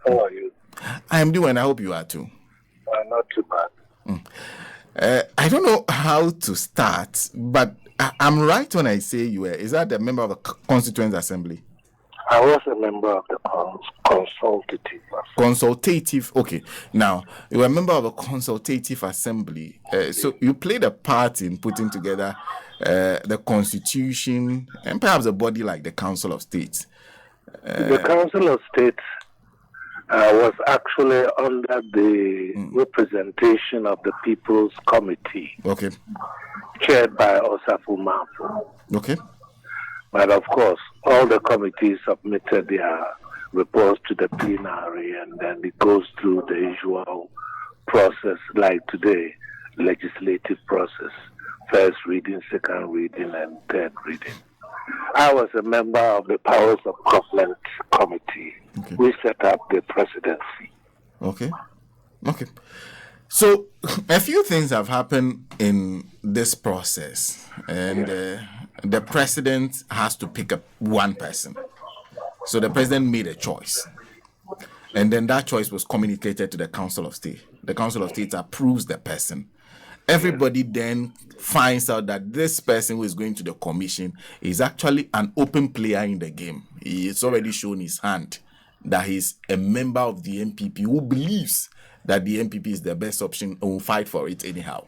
How are you? I am doing. I hope you are too. Not too bad. I don't know how to start, but I'm right when I say you were. Is that a member of the Constituent Assembly? I was a member of the Consultative Assembly. Consultative. Okay. Now, you were a member of the Consultative Assembly. So you played a part in putting together the Constitution and perhaps a body like the Council of State. The Council of State was actually under the representation of the People's Committee. Okay. Chaired by Osafo Mamfu. Okay. But of course, all the committees submitted their reports to the plenary, and then it goes through the usual process, like today, legislative process, first reading, second reading, and third reading. I was a member of the Powers of Government Committee. Okay. We set up the presidency. Okay. So a few things have happened in this process, and the president has to pick up one person. So the president made a choice, and then that choice was communicated to the Council of State. The Council of State approves the person. Everybody then finds out that this person who is going to the commission is actually an open player in the game. He has already shown his hand that he's a member of the MPP who believes that the MPP is the best option and will fight for it anyhow.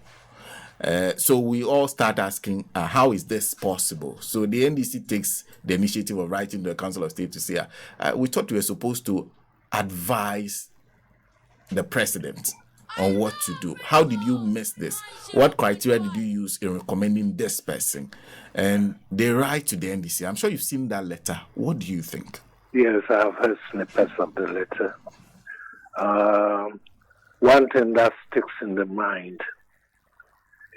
So we all start asking, how is this possible? So the NDC takes the initiative of writing to the Council of State to say, we thought we were supposed to advise the president on what to do. How did you miss this? What criteria did you use in recommending this person? And they write to the NDC. I'm sure you've seen that letter. What do you think? Yes, I've heard snippets of the letter. One thing that sticks in the mind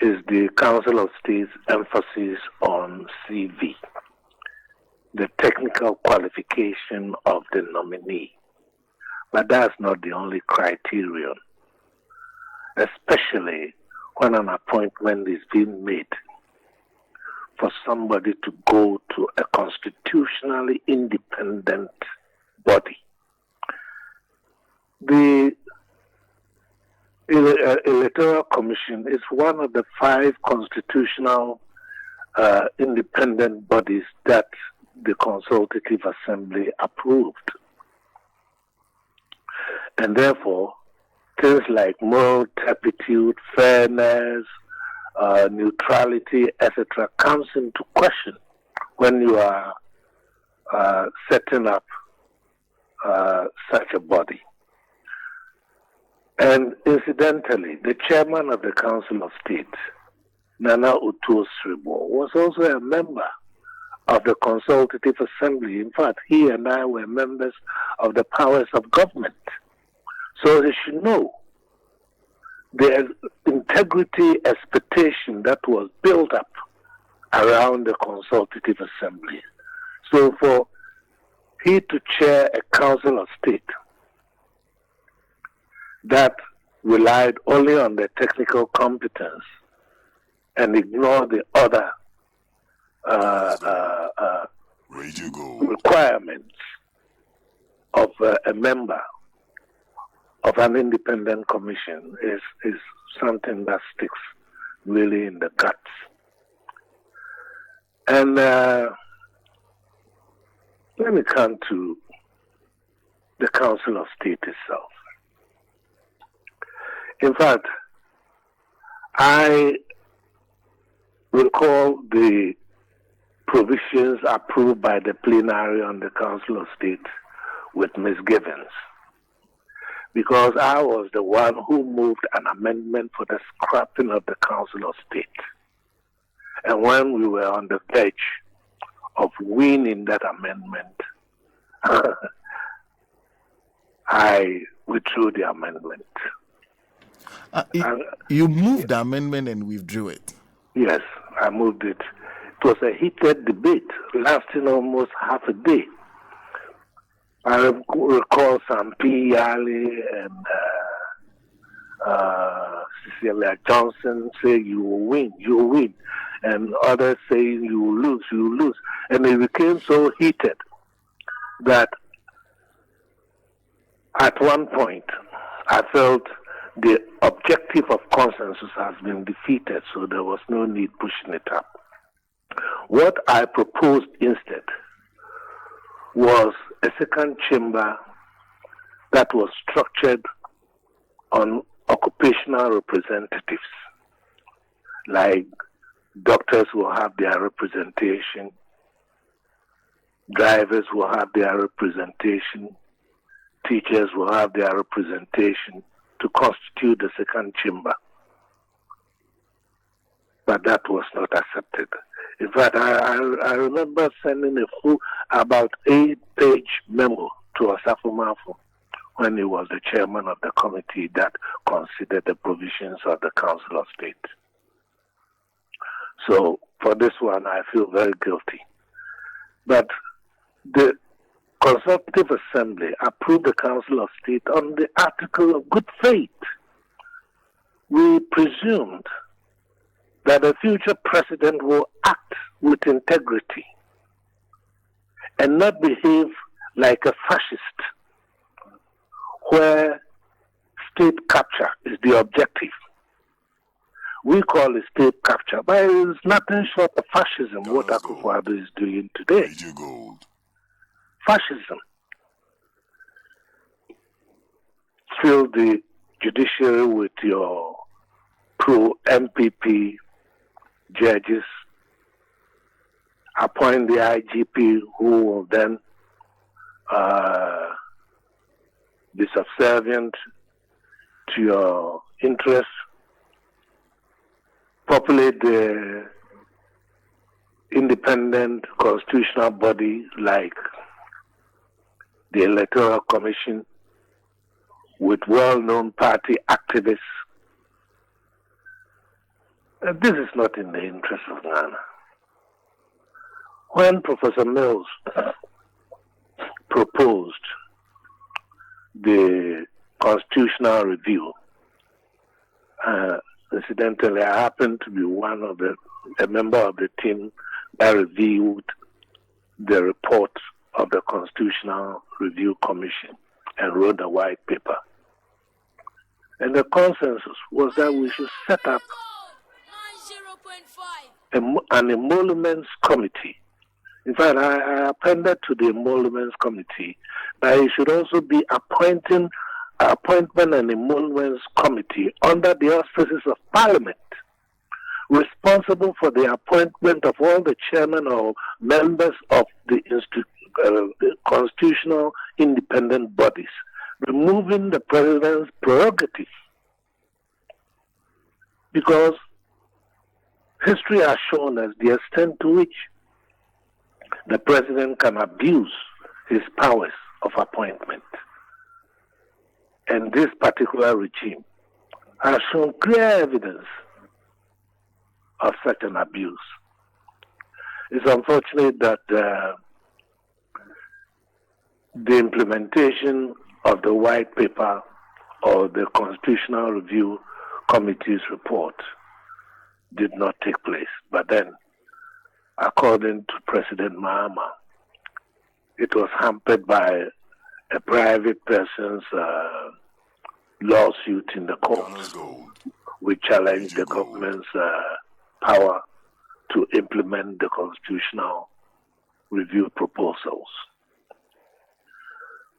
is the Council of State's emphasis on CV, the technical qualification of the nominee. But that's not the only criterion, especially when an appointment is being made for somebody to go to a constitutionally independent body. The Electoral Commission is one of the 5 constitutional independent bodies that the Consultative Assembly approved. And therefore, things like moral turpitude, fairness, neutrality, etc., comes into question when you are setting up such a body. And incidentally, the chairman of the Council of State, Nana Uto Sribo, was also a member of the Consultative Assembly. In fact, he and I were members of the Powers of Government. So they should know the integrity expectation that was built up around the Consultative Assembly. So for he to chair a Council of State that relied only on the technical competence and ignore the other requirements of a member of an independent commission is something that sticks really in the guts. And let me come to the Council of State itself. In fact, I recall the provisions approved by the plenary on the Council of State with misgivings, because I was the one who moved an amendment for the scrapping of the Council of State. And when we were on the verge of winning that amendment, I withdrew the amendment. You moved the amendment and withdrew it? Yes, I moved it. It was a heated debate lasting almost half a day. I recall some Yali and Cecilia Johnson say, you will win, and others saying you will lose. And it became so heated that At one point, I felt the objective of consensus has been defeated, so there was no need pushing it up. What I proposed instead was a second chamber that was structured on occupational representatives, like doctors will have their representation, drivers will have their representation, teachers will have their representation to constitute the second chamber. But that was not accepted. In fact, I remember sending a full, about 8-page memo to Asafo Mafo when he was the chairman of the committee that considered the provisions of the Council of State. So for this one, I feel very guilty. But the Consultative Assembly approved the Council of State on the article of good faith. We presumed that the future president will act with integrity and not behave like a fascist, where state capture is the objective. We call it state capture, but it's nothing short of fascism, what Akufo-Addo is doing today. Fascism. Fill the judiciary with your pro-MPP judges, appoint the IGP who will then be subservient to your interests, populate the independent constitutional body like the Electoral Commission with well-known party activists. This is not in the interest of Ghana. When Professor Mills proposed the constitutional review, incidentally, I happened to be a member of the team that reviewed the report of the Constitutional Review Commission and wrote a white paper. And the consensus was that we should set up an emoluments committee. In fact, I appended to the emoluments committee that it should also be appointment and emoluments committee under the auspices of Parliament, responsible for the appointment of all the chairmen or members of the constitutional independent bodies, removing the president's prerogative. Because history has shown us the extent to which the president can abuse his powers of appointment. And this particular regime has shown clear evidence of such an abuse. It's unfortunate that the implementation of the white paper or the Constitutional Review Committee's report did not take place. But then, according to President Mahama, it was hampered by a private person's lawsuit in the court, which challenged the government's power to implement the constitutional review proposals.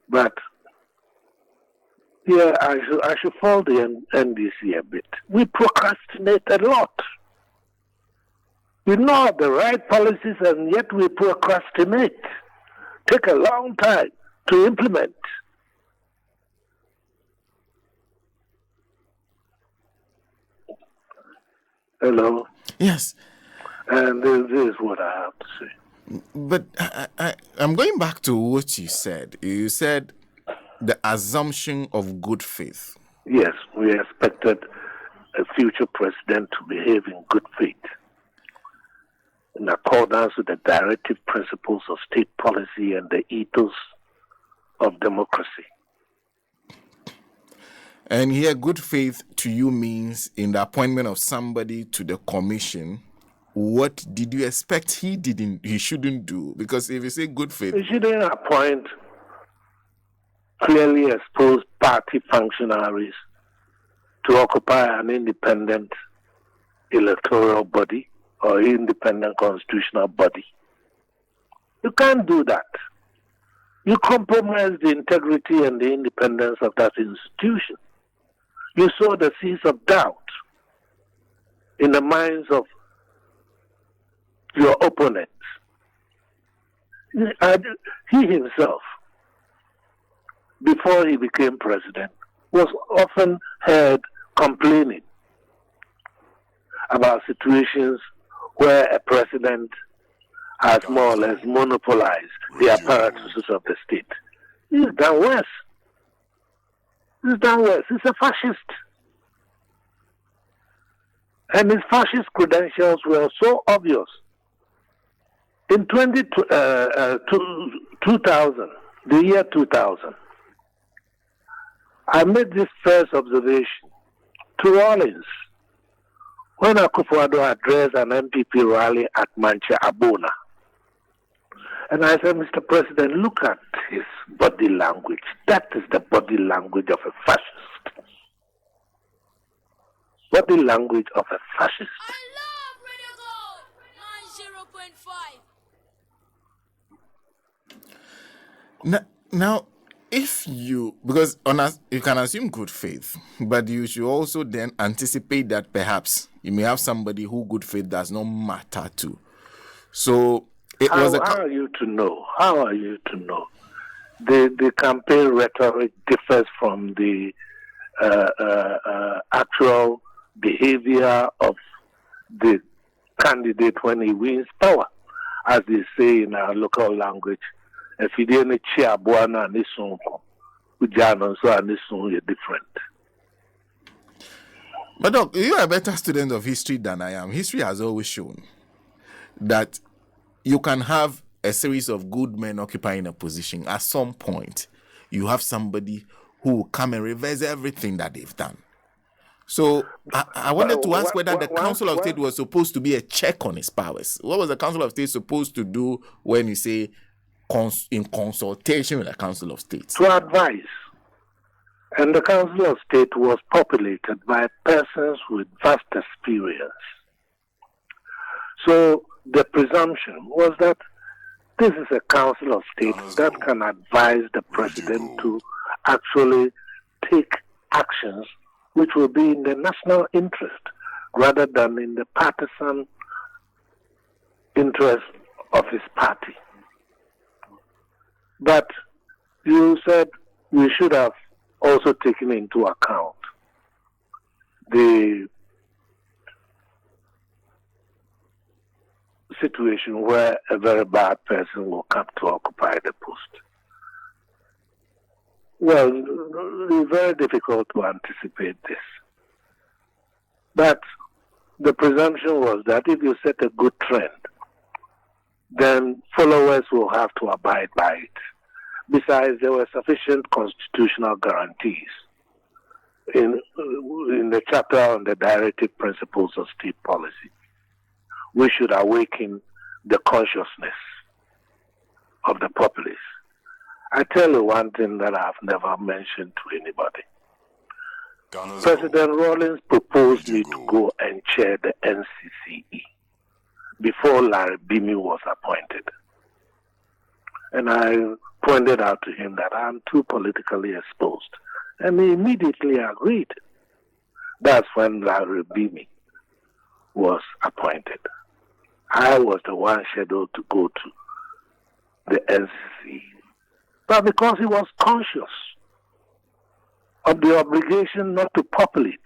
But here I should fault the NDC a bit. We procrastinate a lot. We know the right policies and yet we procrastinate. Take a long time to implement. Hello? Yes. And this is what I have to say. But I'm going back to what you said. You said the assumption of good faith. Yes, we expected a future president to behave in good faith, in accordance with the directive principles of state policy and the ethos of democracy. And here, good faith to you means in the appointment of somebody to the commission. What did you expect he shouldn't do? Because if you say good faith, he shouldn't appoint clearly exposed party functionaries to occupy an independent electoral body or independent constitutional body. You can't do that. You compromise the integrity and the independence of that institution. You sow the seeds of doubt in the minds of your opponents. He himself, before he became president, was often heard complaining about situations where a president has more or less monopolized the apparatuses of the state. He's done worse. He's done worse. He's a fascist. And his fascist credentials were so obvious. In 2000, the year 2000, I made this first observation to Rawlings when Akufo-Addo addressed an MPP rally at Mancha Abona. And I said, Mr. President, look at his body language. That is the body language of a fascist. Body language of a fascist. I love Radio Gold 90.5. Now, if you, because on us, you can assume good faith, but you should also then anticipate that perhaps you may have somebody who good faith does not matter to. So it how, was a. How are you to know? How are you to know? The campaign rhetoric differs from the actual behavior of the candidate when he wins power, as they say in our local language. If you didn't cheer Buana and Nisson, Ujano, so and Nisson, you're different. But Doc, you are a better student of history than I am. History has always shown that you can have a series of good men occupying a position. At some point, you have somebody who will come and reverse everything that they've done. So I wanted to ask whether the Council of State was supposed to be a check on his powers. What was the Council of State supposed to do when you say in consultation with the Council of State? To advise. And the Council of State was populated by persons with vast experience. So the presumption was that this is a Council of State that can advise the President to actually take actions which will be in the national interest rather than in the partisan interest of his party. But you said we should have also taken into account the situation where a very bad person will come to occupy the post. Well, it's very difficult to anticipate this. But the presumption was that if you set a good trend, then followers will have to abide by it. Besides, there were sufficient constitutional guarantees in the chapter on the directive principles of state policy. We should awaken the consciousness of the populace. I tell you one thing that I've never mentioned to anybody. President Rawlings proposed me to go and chair the NCCE before Larry Bimi was appointed. And I pointed out to him that I'm too politically exposed. And he immediately agreed. That's when Larry Bimi was appointed. I was the one scheduled to go to the NCCE. But because he was conscious of the obligation not to populate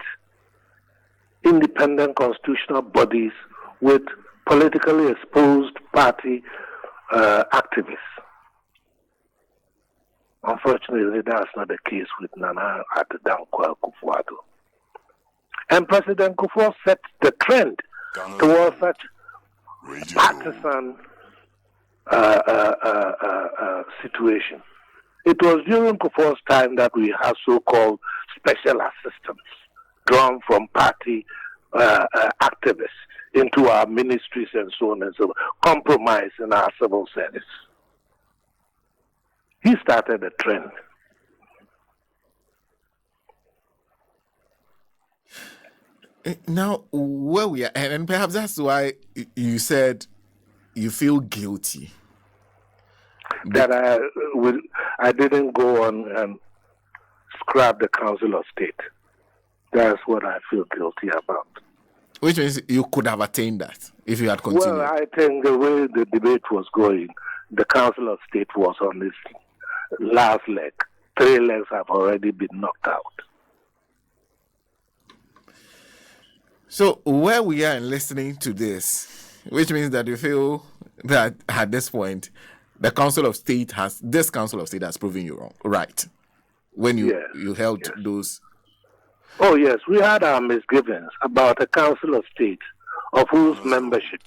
independent constitutional bodies with politically exposed party activists. Unfortunately, that's not the case with Nana Addo Akufo-Addo. And President Kufuor set the trend towards such partisan situation. It was during Kufuor's time that we had so-called special assistants drawn from party activists into our ministries and so on and so on, compromising our civil service. He started a trend Now, where we are, and perhaps that's why you said you feel guilty. That I didn't go on and scrap the Council of State. That's what I feel guilty about. Which means you could have attained that if you had continued. Well, I think the way the debate was going, the Council of State was on its last leg. 3 legs have already been knocked out. So where we are in listening to this, which means that you feel that at this point, this Council of State has proven you wrong, right? When you held those. Oh, yes, we had our misgivings about a Council of State of whose membership,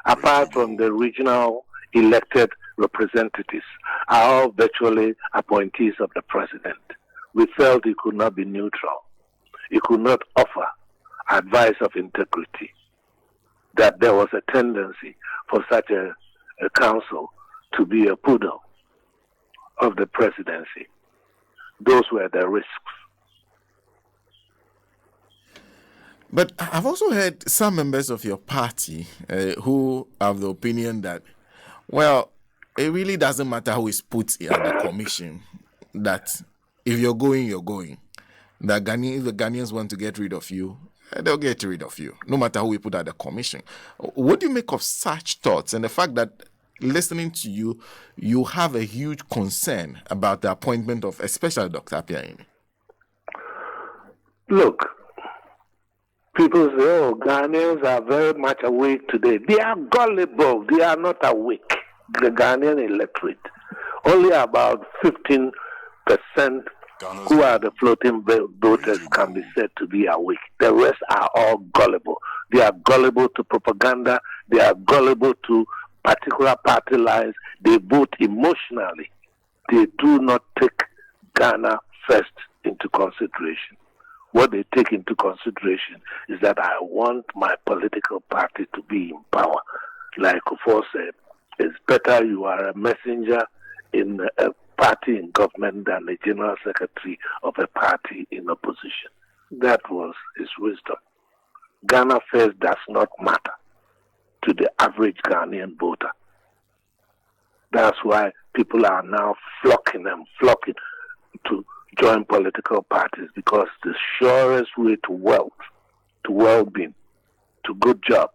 apart from the regional elected representatives, are all virtually appointees of the president. We felt it could not be neutral. It could not offer advice of integrity, that there was a tendency for such a council to be a poodle of the presidency. Those were the risks. But I've also heard some members of your party who have the opinion that, well, it really doesn't matter who is put at the commission, that if you're going, you're going. That if the Ghanaians want to get rid of you, they'll get rid of you, no matter who we put at the commission. What do you make of such thoughts and the fact that, listening to you, you have a huge concern about the appointment of especially Dr. APPIAHENE? Look, people say, oh, Ghanaians are very much awake today. They are gullible. They are not awake. The Ghanaian electorate, only about 15% who are the floating voters can be said to be awake. The rest are all gullible. They are gullible to propaganda. They are gullible to particular party lines. They vote emotionally. They do not take Ghana first into consideration. What they take into consideration is that I want my political party to be in power. Like Kufuor said, it's better you are a messenger in a party in government than a general secretary of a party in opposition. That was his wisdom. Ghana first does not matter to the average Ghanaian voter. That's why people are now flocking to join political parties, because the surest way to wealth, to well-being, to good job.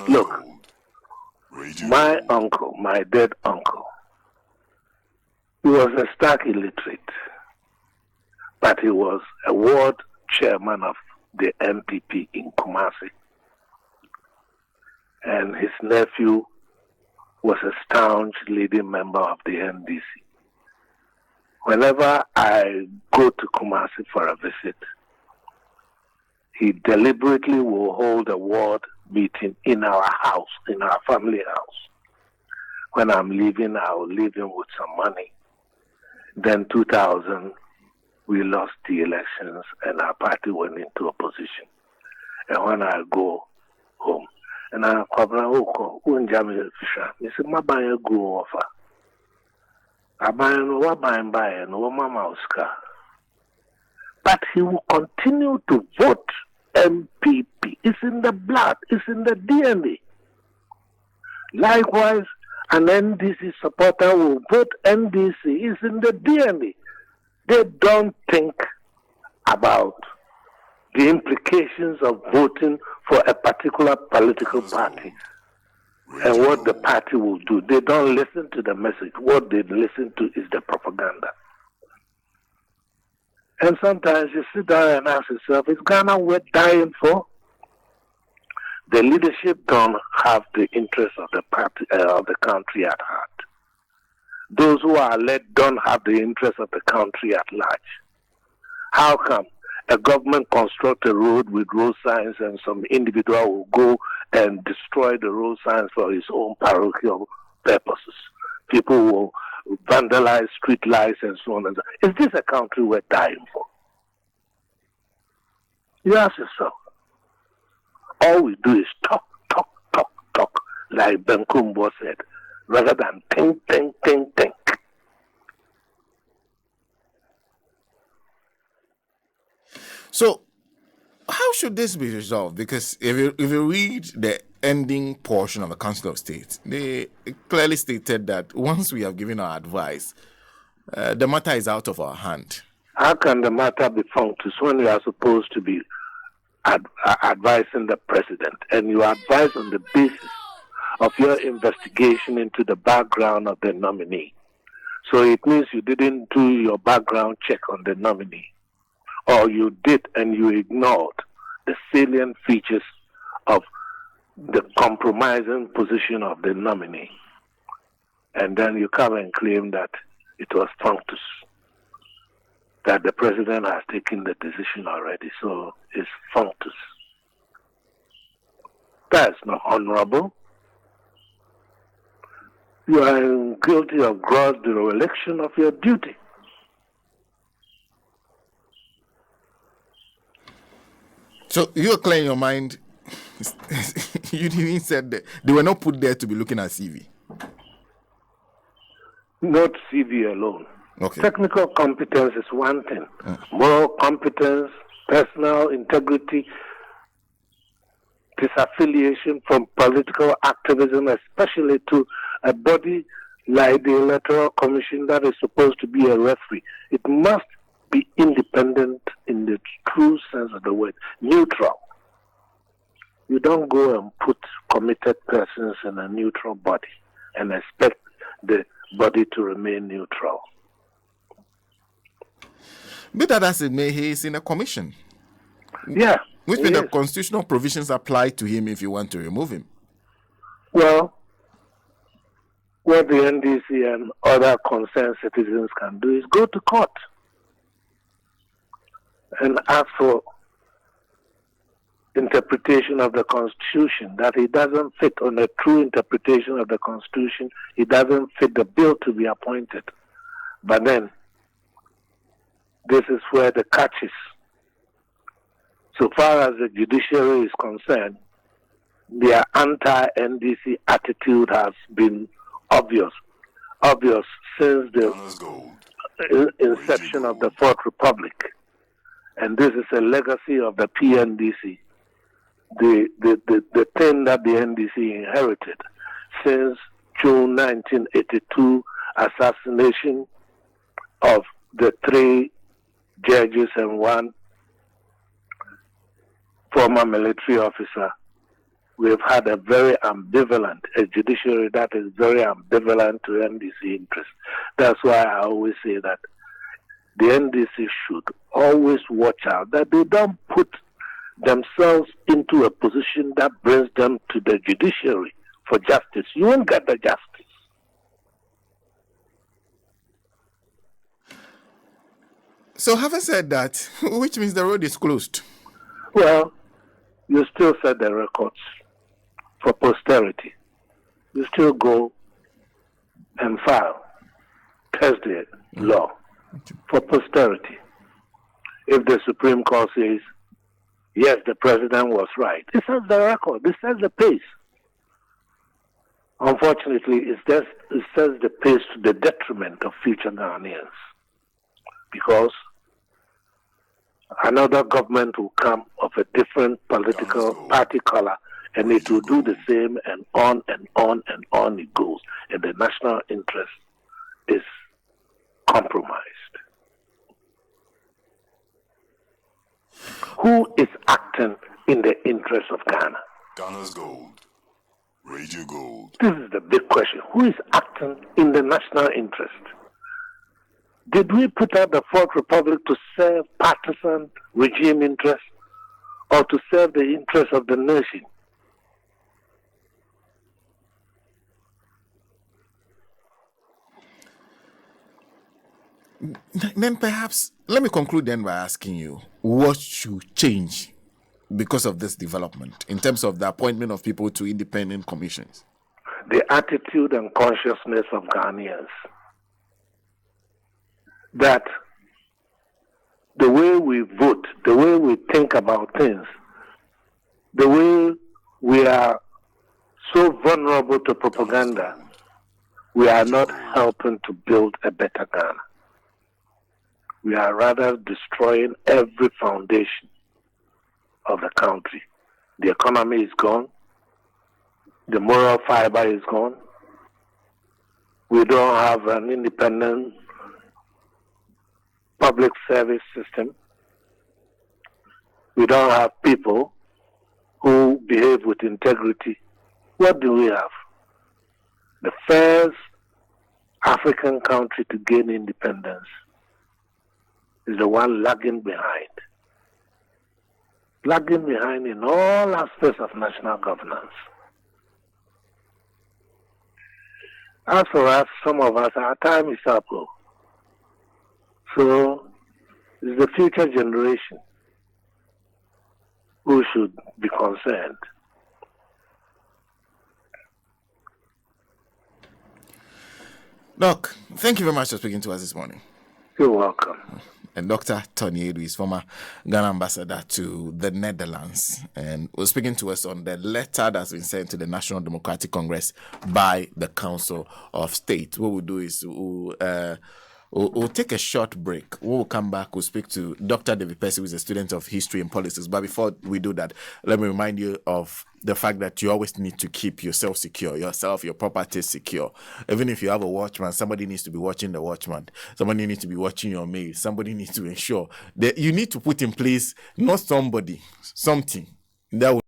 Look, my uncle, my dead uncle, he was a stark illiterate, but he was a ward chairman of the MPP in Kumasi. And his nephew was a staunch leading member of the NDC. Whenever I go to Kumasi for a visit, he deliberately will hold a ward meeting in our house, in our family house. When I'm leaving, I will leave him with some money. Then 2000, we lost the elections and our party went into opposition. And when I go home, and I go, he said, my buyer go offer. I buy no buy no mama Oscar. But he will continue to vote MPP. It's in the blood, it's in the DNA. Likewise, an NDC supporter will vote NDC. It's in the DNA. They don't think about the implications of voting for a particular political party and what the party will do. They don't listen to the message. What they listen to is the propaganda. And sometimes you sit down and ask yourself, is Ghana worth dying for? The leadership don't have the interests of the party, of the country at heart. Those who are led don't have the interests of the country at large. How come a government construct a road with road signs and some individual will go and destroy the road signs for his own parochial purposes? People will vandalize street lights and so on and so on. Is this a country worth dying for? You ask yourself. All we do is talk, like Ben Kumbo said, rather than think. So, how How should this be resolved? Because if you read the ending portion of the Council of State, they clearly stated that once we have given our advice, the matter is out of our hand. How can the matter be functus when you are supposed to be advising the president, and you advise on the basis of your investigation into the background of the nominee? So it means you didn't do your background check on the nominee, or you did and you ignored the salient features of the compromising position of the nominee. And then you come and claim that it was functus, that the president has taken the decision already, so it's functus. That's not honorable. You are guilty of gross dereliction of your duty. So you're clear in your mind. You even said that they were not put there to be looking at CV. Not CV alone. Okay. Technical competence is one thing. Moral competence, personal integrity, disaffiliation from political activism, especially to a body like the Electoral Commission that is supposed to be a referee. It must be independent in the true sense of the word, neutral. You don't go and put committed persons in a neutral body and expect the body to remain neutral. But that as it may, he is in a commission. Yeah. Which means the constitutional provisions apply to him if you want to remove him. Well, what the NDC and other concerned citizens can do is go to court and ask for interpretation of the Constitution, that it doesn't fit on a true interpretation of the Constitution, it doesn't fit the bill to be appointed. But then, this is where the catch is. So far as the judiciary is concerned, their anti-NDC attitude has been obvious since the inception of the Fourth Republic. And this is a legacy of the PNDC, the thing that the NDC inherited since June 1982 assassination of the 3 judges and 1 former military officer. We've had a judiciary that is very ambivalent to NDC interests. That's why I always say that the NDC should always watch out that they don't put themselves into a position that brings them to the judiciary for justice. You won't get the justice. So having said that, which means the road is closed? Well, you still set the records for posterity. You still go and file, test the law for posterity. If the Supreme Court says, yes, the president was right, it sets the record, it sets the pace. Unfortunately, it sets the pace to the detriment of future Ghanaians, because another government will come of a different political party color, and it will do the same, and on and on and on it goes, and the national interest is compromised. Who is acting in the interest of Ghana? Ghana's gold. Radio gold. This is the big question. Who is acting in the national interest? Did we put out the Fourth Republic to serve partisan regime interests or to serve the interests of the nation? Then perhaps, let me conclude then by asking you, what should change because of this development in terms of the appointment of people to independent commissions? The attitude and consciousness of Ghanaians. That the way we vote, the way we think about things, the way we are so vulnerable to propaganda, we are not helping to build a better Ghana. We are rather destroying every foundation of the country. The economy is gone. The moral fiber is gone. We don't have an independent public service system. We don't have people who behave with integrity. What do we have? The first African country to gain independence is the one lagging behind. Lagging behind in all aspects of national governance. As for us, some of us, our time is up. So, it's the future generation who should be concerned. Doc, thank you very much for speaking to us this morning. You're welcome. And Dr. Tony Aidoo is former Ghana ambassador to the Netherlands and was speaking to us on the letter that's been sent to the National Democratic Congress by the Council of State. What we'll do is we'll take a short break. When we'll come back, we'll speak to Dr. David Percy, who is a student of history and politics. But before we do that, let me remind you of the fact that you always need to keep yourself secure, your property secure. Even if you have a watchman, somebody needs to be watching the watchman. Somebody needs to be watching your mail. Somebody needs to ensure that you need to put in place not somebody, something that will